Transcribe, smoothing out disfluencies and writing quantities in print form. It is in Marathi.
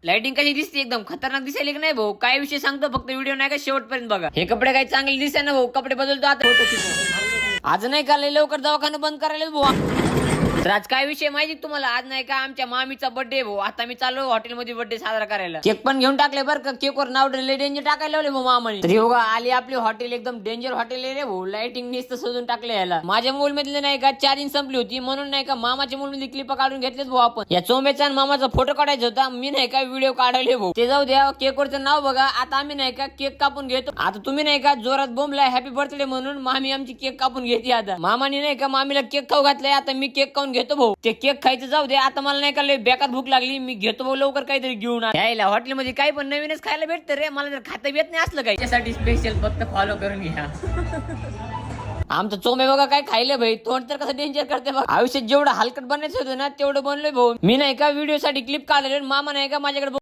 लाइटिंग कशी दिसते एकदम खतरनाक दिसायली की नाही भाऊ. काय विषय सांगतो फक्त व्हिडिओ नाही का शेवटपर्यंत बघा. हे कपडे काही चांगले दिसते ना भाऊ. कपडे बदलतो आता. आज नाही का लय लवकर दवाखाना बंद करायला भाऊ. तर आज काय विषय माहिती तुम्हाला. आज नाही का आमच्या मामीचा बर्थडे भाऊ. आता मी चाललो हॉटेलमध्ये बर्थडे साजरा करायला. केक पण घेऊन टाकले बरं का. केकवर नाव डेंजर टाकायला लावले भाऊ मामाने. तर बघा आली आपली हॉटेल एकदम डेंजर हॉटेल आहे रे भाऊ. लाइटिंग नुसतं सजून टाकले याला. माझ्या मोबाईल मधले नाही का चार्जिंग संपली होती म्हणून नाही का मामाच्या मोबाईल मध्ये क्लिप काढून घेतलेच भाऊ आपण. या चोंब्याचा आणि मामाचा फोटो काढायचा होता. मी नाही का व्हिडिओ काढले भाऊ. ते जाऊ द्या. केकवरचं नाव बघा. आता आम्ही नाही का केक कापून घेतो. आता तुम्ही नाही का जोरात बोंबला हॅपी बर्थडे म्हणून मामी आमची केक कापून घेते. आता मामाने नाही का मामीला केक खाऊ घातलाय. आता मी केक खाऊन घेतो भाऊ. ते केक खायचं जाऊ दे. आता मला नाही का लय बेकार भूक लागली. मी घेतो भाऊ लवकर काहीतरी घेऊन. यायला हॉटेलमध्ये काही पण नवीनच खायला भेटतं रे. मला जर खाता येत नाही असलं काही त्यासाठी स्पेशल फक्त फॉलो करून घ्या. आमचं चोमे बघा काय खायले भाई. तोंड तर कसं डेंजर करते बघा. आयुष्यात जेवढं हलकट बनायचं होतं ना तेवढं बनलोय भाऊ. मी नाही का व्हिडिओ साठी क्लिप काढले. मामा नाही का माझ्याकडे